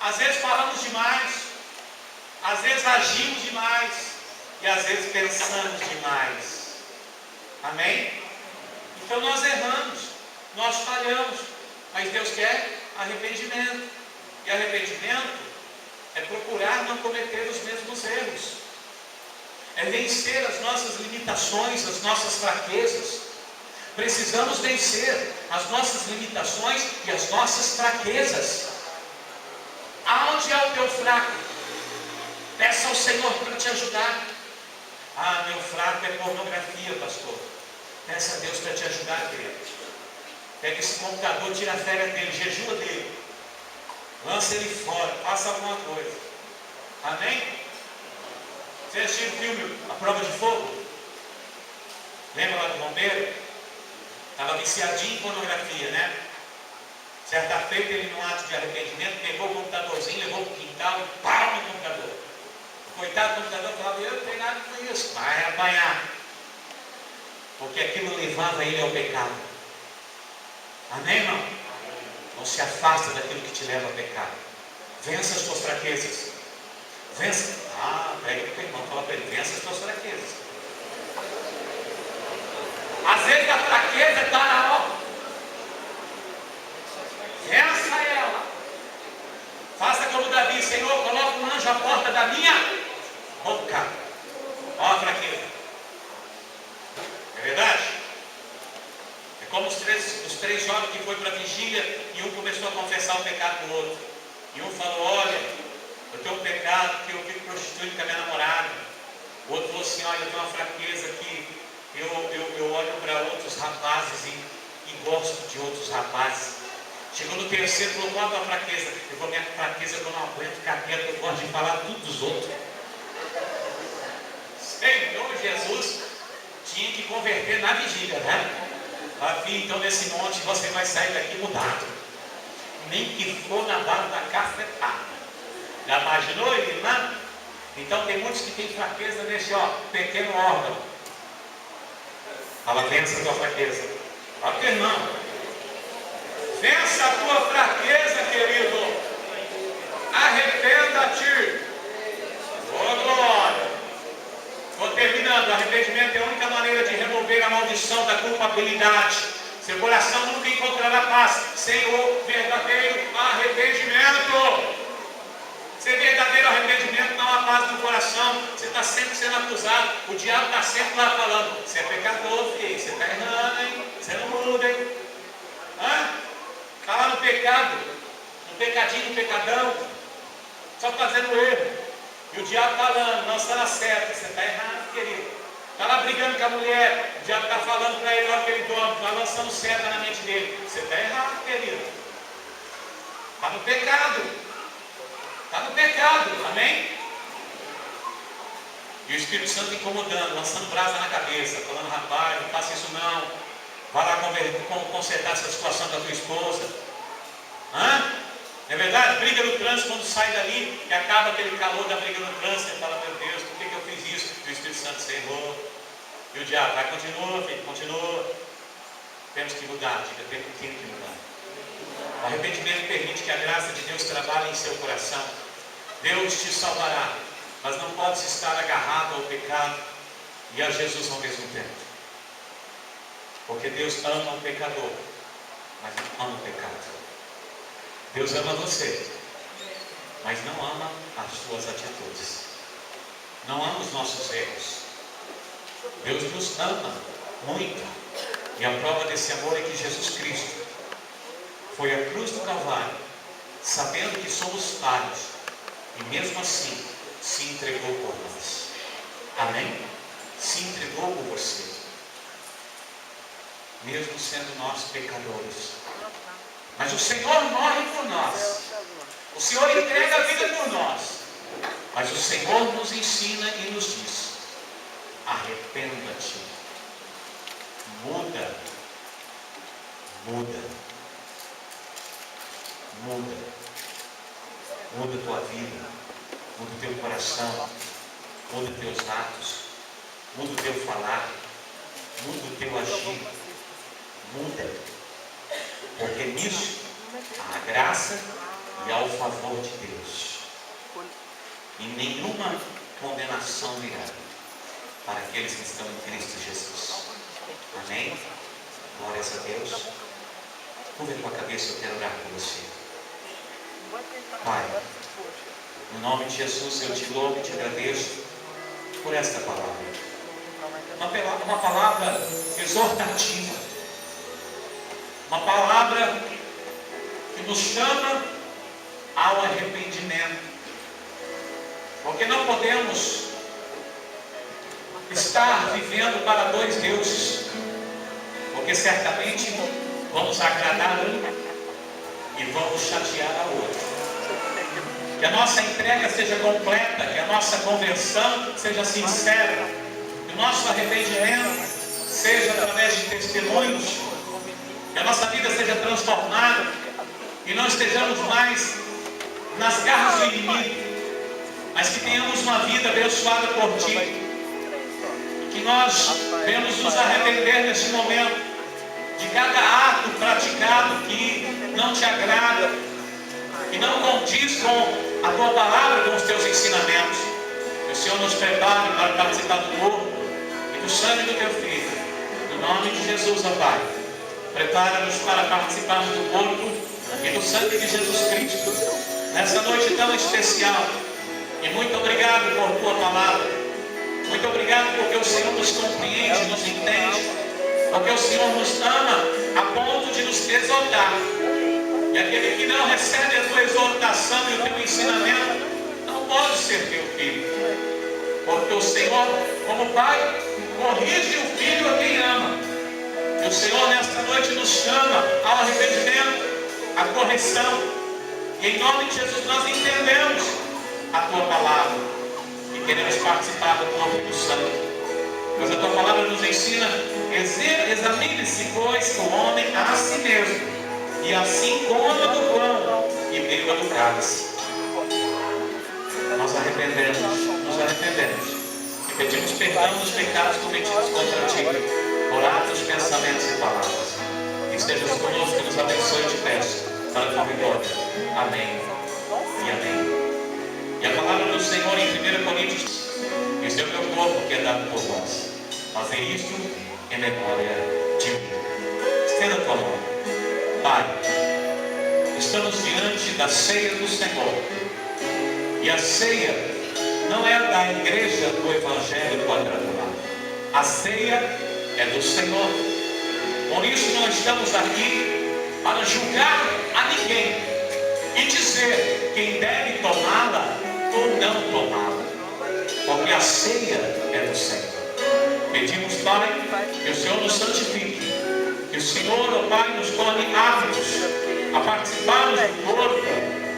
Às vezes falamos demais, às vezes agimos demais e às vezes pensamos demais. Amém? Então nós erramos, nós falhamos, mas Deus quer arrependimento. E arrependimento é procurar não cometer os mesmos erros, é vencer as nossas limitações, as nossas fraquezas. Precisamos vencer as nossas limitações e as nossas fraquezas. Aonde é o teu fraco? Peça ao Senhor para te ajudar. Ah, meu fraco é pornografia, pastor. Peça a Deus para te ajudar, querido. Pega esse computador, tira a férias dele, jejua dele. Lança ele fora, faça alguma coisa. Amém? Você assistiu o filme A Prova de Fogo? Lembra lá do bombeiro? Estava viciadinho em pornografia, né? Certa feita ele, num ato de arrependimento, pegou o computadorzinho, levou para o quintal e pau no computador. O coitado do computador falava: eu não tenho nada com isso. Vai apanhar. Porque aquilo levava ele ao pecado. Amém, irmão? Não se afasta daquilo que te leva a pecar. Vença as tuas fraquezas. Vença. Pega o teu irmão, fala para ele, vença as tuas fraquezas. Às vezes a fraqueza está na hora. Vença ela. Faça como Davi, Senhor, coloca um anjo à porta da minha boca. Olha a fraqueza. É verdade? É como os três jovens que foram para a vigília e um começou a confessar o pecado do outro. E um falou, olha, eu tenho um pecado que eu fico prostituindo com a minha namorada. O outro falou assim, olha, eu tenho uma fraqueza que eu olho para outros rapazes e gosto de outros rapazes. Chegou no terceiro, falou, qual a tua fraqueza? Eu falei, minha fraqueza é que eu não aguento ficar quieto, eu gosto de falar tudo dos outros. Senhor Jesus tinha que converter na vigília, né? Filho, então nesse monte você vai sair daqui mudado. Nem que for na base da cafetada. Já imaginou, irmã? Então tem muitos que têm fraqueza nesse pequeno órgão. Fala, vença a tua fraqueza. Fala que não. Vença a tua fraqueza, querido. Arrependa-te. Oh, glória. Estou terminando. Arrependimento é a única maneira de remover a maldição da culpabilidade. Seu coração nunca encontrará paz sem o verdadeiro arrependimento. Sem verdadeiro arrependimento não há paz no coração. Você está sempre sendo acusado. O diabo está sempre lá falando, você é pecador, filho, você está errando, hein? Você não muda, hein? Está lá no pecado, no pecadinho, no pecadão, só fazendo erro. E o diabo falando, não, você está na certa, você está errado, querido. Está lá brigando com a mulher, o diabo está falando para ele, olha que ele dorme, está lançando seta na mente dele. Você está errado, querido. Está no pecado. Está no pecado, amém? E o Espírito Santo incomodando, lançando brasa na cabeça, falando, rapaz, não faça isso não. Vai lá consertar essa situação da tua esposa. Não é verdade? Briga no trânsito, quando sai dali e acaba aquele calor da briga no trânsito, você fala, meu Deus, por que eu fiz isso? E o Espírito Santo se errou. E o diabo, vai, continua, filho, continua. Temos que mudar, diga, temos que mudar. O arrependimento permite que a graça de Deus trabalhe em seu coração. Deus te salvará, mas não podes estar agarrado ao pecado e a Jesus ao mesmo tempo. Porque Deus ama o pecador, mas não ama o pecado. Deus ama você, mas não ama as suas atitudes. Não ama os nossos erros. Deus nos ama muito. E a prova desse amor é que Jesus Cristo foi à cruz do Calvário, sabendo que somos falhos, e mesmo assim se entregou por nós. Amém? Se entregou por você, mesmo sendo nós pecadores. Mas o Senhor morre por nós. O Senhor entrega a vida por nós. Mas o Senhor nos ensina e nos diz: arrependa-te. Muda. Muda. Muda. Muda a tua vida. Muda o teu coração. Muda os teus atos. Muda o teu falar. Muda o teu agir. Muda. Porque nisso há a graça e há o favor de Deus. E nenhuma condenação virá para aqueles que estão em Cristo Jesus. Amém? Glórias a Deus. Curva a tua cabeça, eu quero orar por você. Pai, no nome de Jesus eu te louvo e te agradeço por esta palavra. Uma palavra exortativa. Uma palavra que nos chama ao arrependimento. Porque não podemos estar vivendo para dois deuses. Porque certamente vamos agradar um e vamos chatear a outro. Que a nossa entrega seja completa, que a nossa conversão seja sincera, que o nosso arrependimento seja através de testemunhos, que a nossa vida seja transformada e não estejamos mais nas garras do inimigo, mas que tenhamos uma vida abençoada por Ti, que nós venhamos nos arrepender neste momento de cada ato praticado que não te agrada, que não condiz com a tua palavra, com os teus ensinamentos. Que o Senhor nos prepare para participar do corpo e do sangue do teu Filho. No nome de Jesus, ó Pai. Prepara-nos para participarmos do corpo e do sangue de Jesus Cristo. Nessa noite tão especial. E muito obrigado por tua palavra. Muito obrigado porque o Senhor nos compreende, nos entende. Porque o Senhor nos ama a ponto de nos exortar. E aquele que não recebe a tua exortação e o teu ensinamento, não pode ser teu filho. Porque o Senhor, como Pai, corrige o filho a quem ama. E o Senhor nesta noite nos chama ao arrependimento, à correção. E em nome de Jesus nós entendemos a tua palavra. E queremos participar do corpo e do sangue. Pois a tua palavra nos ensina, examine-se, pois, o homem a si mesmo. E assim coma do pão e beba do cálice. Nós nos arrependemos e pedimos perdão dos pecados cometidos contra ti, por atos, pensamentos e palavras. Estejas conosco e nos abençoe, eu te peço, para a tua vitória. Amém e amém. E a palavra do Senhor em 1 Coríntios: este é o meu corpo que é dado por vós. Fazer isto em memória de mim. Estenda a tua mão. Pai, estamos diante da ceia do Senhor. E a ceia não é da igreja do Evangelho Quadrangular. A ceia é do Senhor. Por isso não estamos aqui para julgar a ninguém e dizer quem deve tomá-la ou não tomá-la. Porque a ceia é do Senhor. Pedimos, Pai, que o Senhor nos santifique. Que o Senhor, ó Pai, nos torne aptos a participarmos do corpo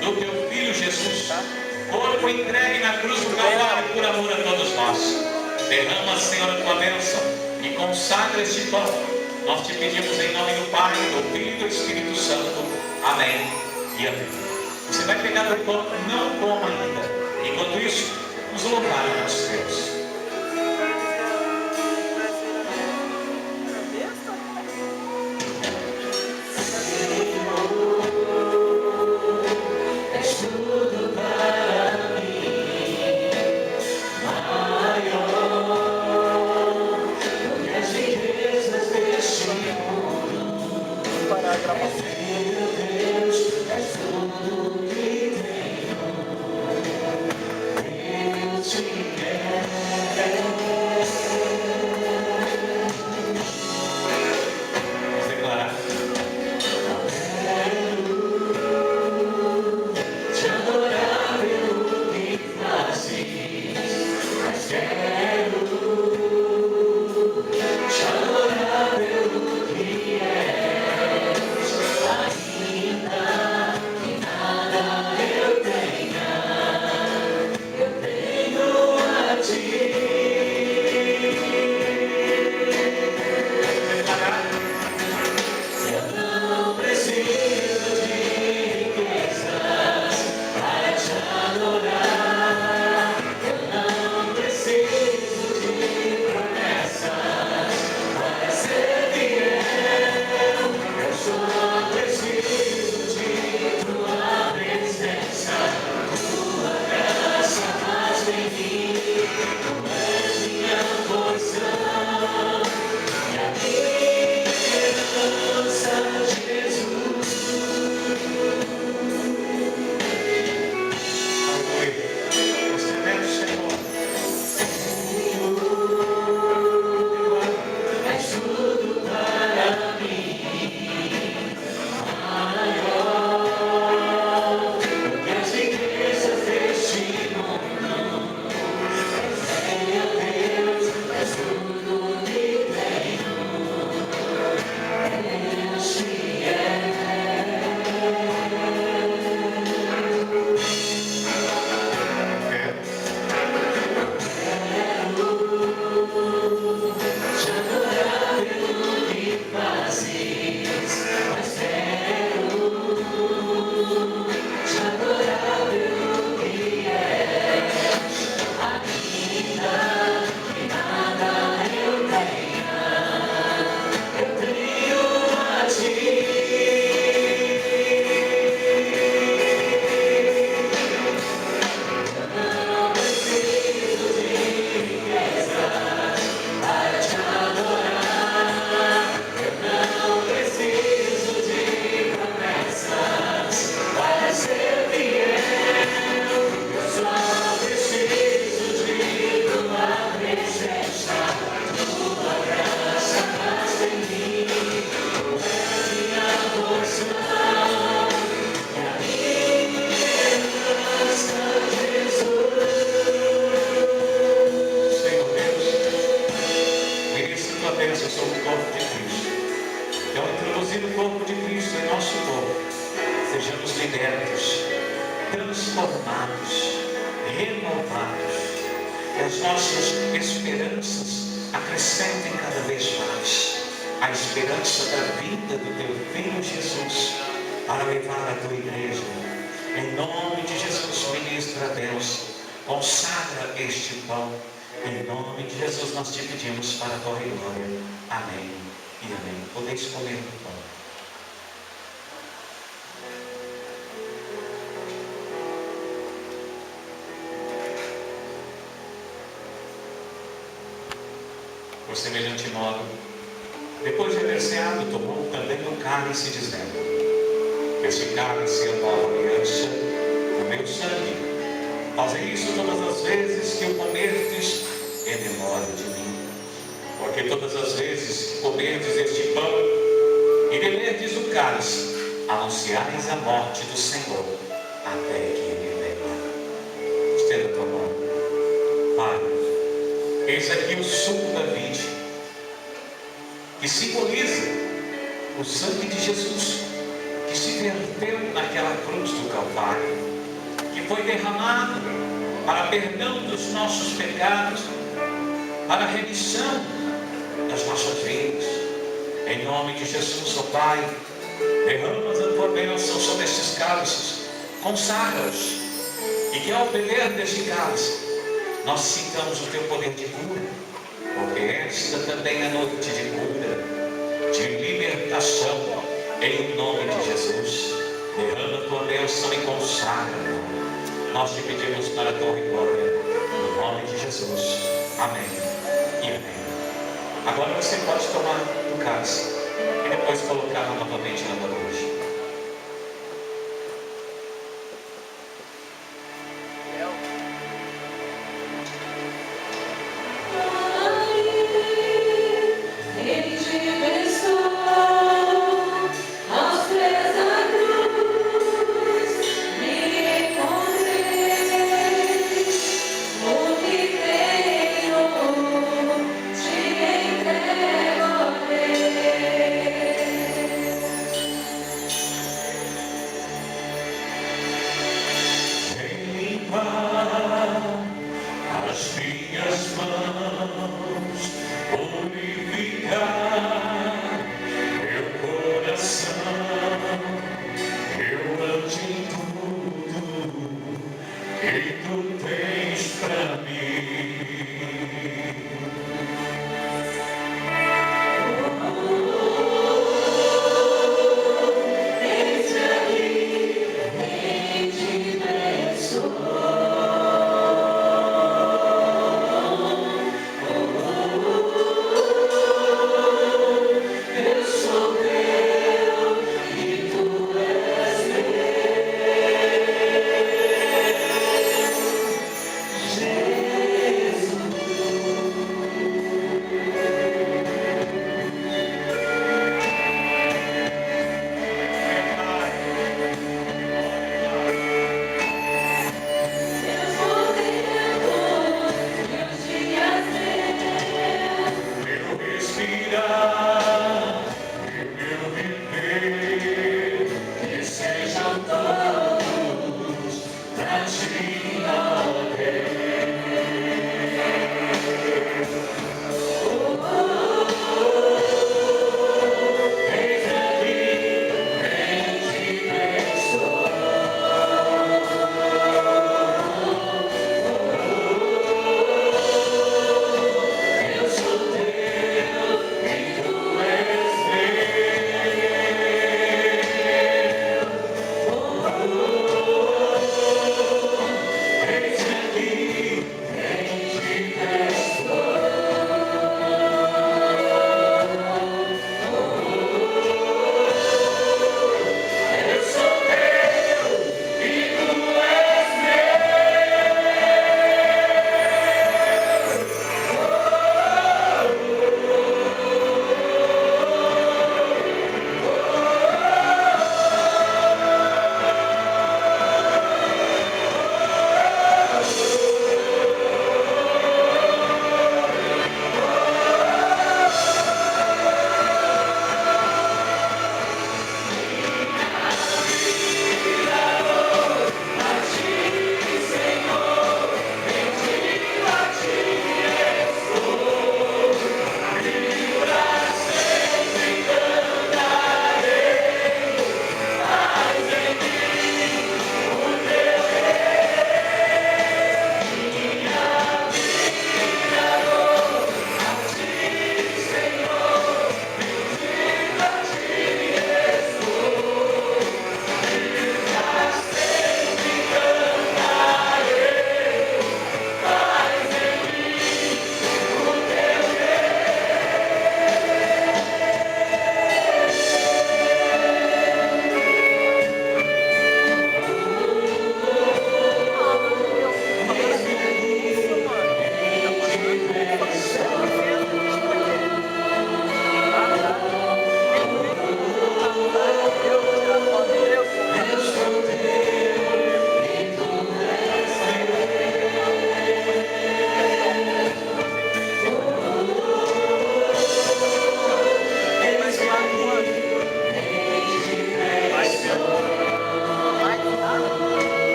do teu Filho Jesus. Corpo entregue na cruz do Calvário por amor a todos nós. Derrama, Senhor, a tua bênção e consagra este pão. Nós te pedimos em nome do Pai, do Filho e do Espírito Santo. Amém e amém. Você vai pegar o pão, não coma ainda. Enquanto isso, vamos louvar a nosso Deus. Deus te quer. as nossas esperanças acrescentem cada vez mais a esperança da vinda do teu Filho Jesus para levar a tua igreja. Em nome de Jesus, ministra a Deus, consagra este pão. Em nome de Jesus nós te pedimos para a tua glória. Amém e amém. Podeis comer do pão. Por semelhante modo, depois de haver ceado, tomou também o cálice, dizendo: este cálice é a nova aliança no meu sangue. Fazei isso todas as vezes que o comerdes em memória de mim. Porque todas as vezes que comerdes este pão e beberdes o cálice, anunciais a morte do Senhor até que Ele venha. Estenda a tua mão. Pai, eis aqui o suco da vide, que simboliza o sangue de Jesus, que se verteu naquela cruz do Calvário, que foi derramado para perdão dos nossos pecados, para a remissão das nossas vidas. Em nome de Jesus, ó Pai, derramas a tua bênção sobre estes cálices, consagra-os, e que ao beber deste cálice, nós sintamos o teu poder de cura, porque esta também é noite de cura, de libertação, em nome de Jesus. Derrama a tua bênção e consagra. Nós te pedimos para a tua glória, no nome de Jesus. Amém e amém. Agora você pode tomar do cálice e depois colocá-lo novamente na bandeja.